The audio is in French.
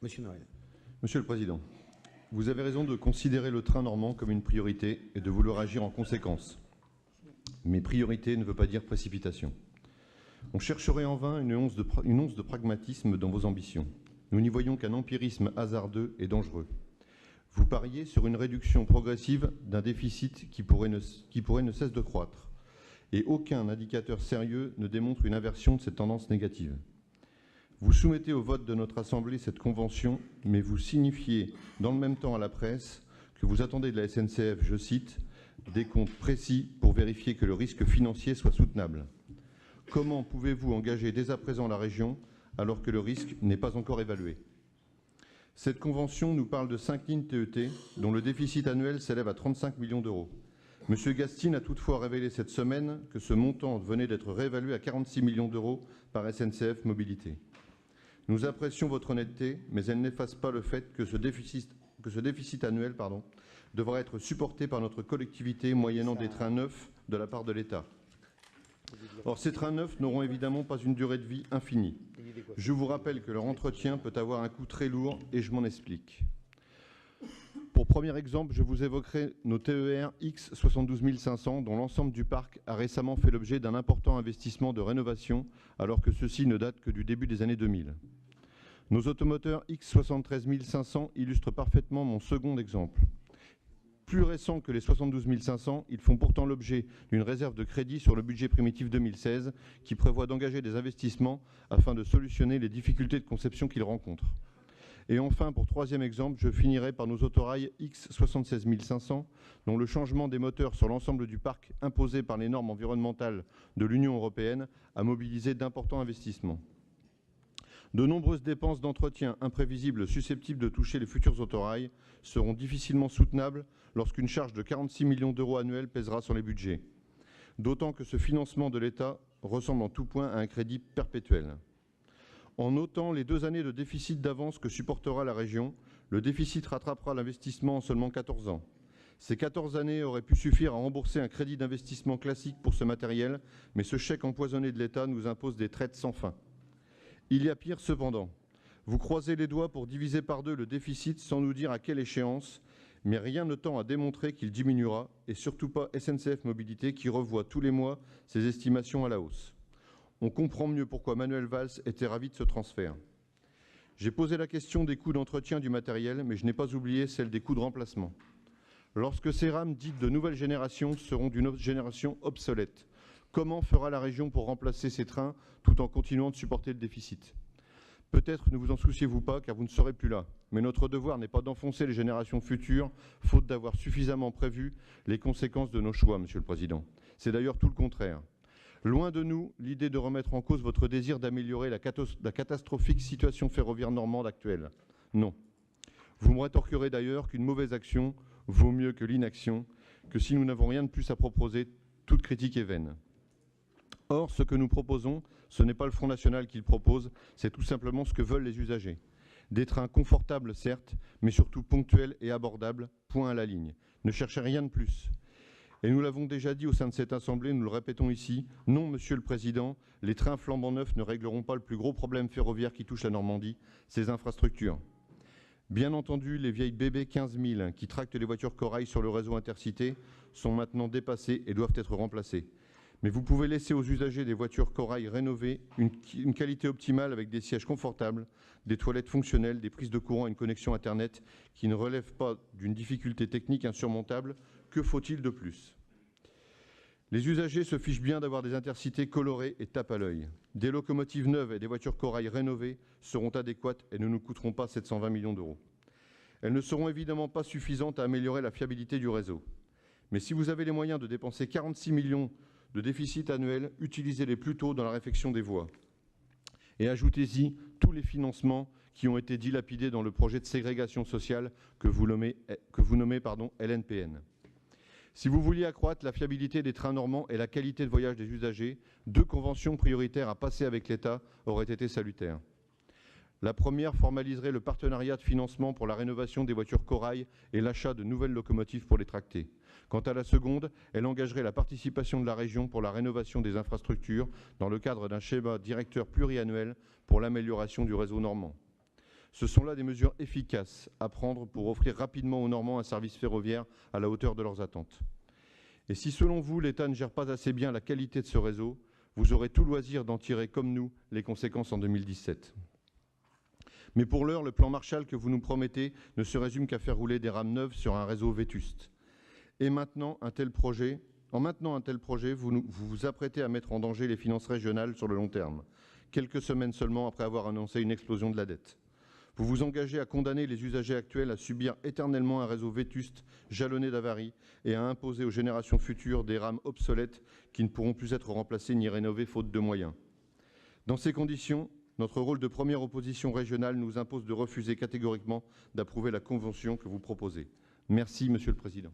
Monsieur Noël. Monsieur le Président, vous avez raison de considérer le train normand comme une priorité et de vouloir agir en conséquence. Mais priorité ne veut pas dire précipitation. On chercherait en vain une once de pragmatisme dans vos ambitions. Nous n'y voyons qu'un empirisme hasardeux et dangereux. Vous pariez sur une réduction progressive d'un déficit qui pourrait ne cesse de croître. Et aucun indicateur sérieux ne démontre une inversion de cette tendance négative. Vous soumettez au vote de notre Assemblée cette convention, mais vous signifiez dans le même temps à la presse que vous attendez de la SNCF, je cite, « des comptes précis pour vérifier que le risque financier soit soutenable ». Comment pouvez-vous engager dès à présent la région alors que le risque n'est pas encore évalué? Cette convention nous parle de 5 lignes TET dont le déficit annuel s'élève à 35 millions d'euros. M. Gastine a toutefois révélé cette semaine que ce montant venait d'être réévalué à 46 millions d'euros par SNCF Mobilité. Nous apprécions votre honnêteté, mais elle n'efface pas le fait que ce déficit annuel devra être supporté par notre collectivité moyennant des trains neufs de la part de l'État. Or, ces trains neufs n'auront évidemment pas une durée de vie infinie. Je vous rappelle que leur entretien peut avoir un coût très lourd et je m'en explique. Pour premier exemple, je vous évoquerai nos TER X 72 500 dont l'ensemble du parc a récemment fait l'objet d'un important investissement de rénovation alors que ceux-ci ne datent que du début des années 2000. Nos automoteurs X 73 500 illustrent parfaitement mon second exemple. Plus récents que les 72 500, ils font pourtant l'objet d'une réserve de crédit sur le budget primitif 2016 qui prévoit d'engager des investissements afin de solutionner les difficultés de conception qu'ils rencontrent. Et enfin, pour troisième exemple, je finirai par nos autorails X 76 500, dont le changement des moteurs sur l'ensemble du parc imposé par les normes environnementales de l'Union européenne a mobilisé d'importants investissements. De nombreuses dépenses d'entretien imprévisibles susceptibles de toucher les futurs autorails seront difficilement soutenables lorsqu'une charge de 46 millions d'euros annuels pèsera sur les budgets. D'autant que ce financement de l'État ressemble en tout point à un crédit perpétuel. En notant les 2 années de déficit d'avance que supportera la région, le déficit rattrapera l'investissement en seulement 14 ans. Ces 14 années auraient pu suffire à rembourser un crédit d'investissement classique pour ce matériel, mais ce chèque empoisonné de l'État nous impose des traites sans fin. Il y a pire cependant. Vous croisez les doigts pour diviser par 2 le déficit sans nous dire à quelle échéance, mais rien ne tend à démontrer qu'il diminuera, et surtout pas SNCF Mobilité qui revoit tous les mois ses estimations à la hausse. On comprend mieux pourquoi Manuel Valls était ravi de ce transfert. J'ai posé la question des coûts d'entretien du matériel, mais je n'ai pas oublié celle des coûts de remplacement. Lorsque ces rames dites de nouvelle génération seront d'une génération obsolète, comment fera la région pour remplacer ces trains tout en continuant de supporter le déficit? Peut-être ne vous en souciez-vous pas car vous ne serez plus là. Mais notre devoir n'est pas d'enfoncer les générations futures, faute d'avoir suffisamment prévu les conséquences de nos choix, Monsieur le Président. C'est d'ailleurs tout le contraire. Loin de nous l'idée de remettre en cause votre désir d'améliorer la catastrophique situation ferroviaire normande actuelle. Non. Vous me rétorquerez d'ailleurs qu'une mauvaise action vaut mieux que l'inaction, que si nous n'avons rien de plus à proposer, toute critique est vaine. Or, ce que nous proposons, ce n'est pas le Front National qui le propose, c'est tout simplement ce que veulent les usagers. Des trains confortables, certes, mais surtout ponctuels et abordables, point à la ligne. Ne cherchez rien de plus. Et nous l'avons déjà dit au sein de cette Assemblée, nous le répétons ici, non, Monsieur le Président, les trains flambant neufs ne régleront pas le plus gros problème ferroviaire qui touche la Normandie, ses infrastructures. Bien entendu, les vieilles BB 15 000 qui tractent les voitures corail sur le réseau intercité sont maintenant dépassées et doivent être remplacées. Mais vous pouvez laisser aux usagers des voitures corail rénovées une qualité optimale avec des sièges confortables, des toilettes fonctionnelles, des prises de courant et une connexion Internet qui ne relèvent pas d'une difficulté technique insurmontable. Que faut-il de plus? Les usagers se fichent bien d'avoir des intercités colorées et tapent à l'œil. Des locomotives neuves et des voitures corail rénovées seront adéquates et ne nous coûteront pas 720 millions d'euros. Elles ne seront évidemment pas suffisantes à améliorer la fiabilité du réseau. Mais si vous avez les moyens de dépenser 46 millions de déficit annuel, utilisez-les plutôt dans la réfection des voies. Et ajoutez-y tous les financements qui ont été dilapidés dans le projet de ségrégation sociale que vous nommez LNPN. Si vous vouliez accroître la fiabilité des trains normands et la qualité de voyage des usagers, 2 conventions prioritaires à passer avec l'État auraient été salutaires. La première formaliserait le partenariat de financement pour la rénovation des voitures corail et l'achat de nouvelles locomotives pour les tracter. Quant à la seconde, elle engagerait la participation de la région pour la rénovation des infrastructures dans le cadre d'un schéma directeur pluriannuel pour l'amélioration du réseau normand. Ce sont là des mesures efficaces à prendre pour offrir rapidement aux Normands un service ferroviaire à la hauteur de leurs attentes. Et si, selon vous, l'État ne gère pas assez bien la qualité de ce réseau, vous aurez tout loisir d'en tirer, comme nous, les conséquences en 2017. Mais pour l'heure, le plan Marshall que vous nous promettez ne se résume qu'à faire rouler des rames neuves sur un réseau vétuste. Et maintenant, en maintenant un tel projet, vous vous apprêtez à mettre en danger les finances régionales sur le long terme, quelques semaines seulement après avoir annoncé une explosion de la dette. Vous vous engagez à condamner les usagers actuels à subir éternellement un réseau vétuste, jalonné d'avaries, et à imposer aux générations futures des rames obsolètes qui ne pourront plus être remplacées ni rénovées faute de moyens. Dans ces conditions, notre rôle de première opposition régionale nous impose de refuser catégoriquement d'approuver la convention que vous proposez. Merci, Monsieur le Président.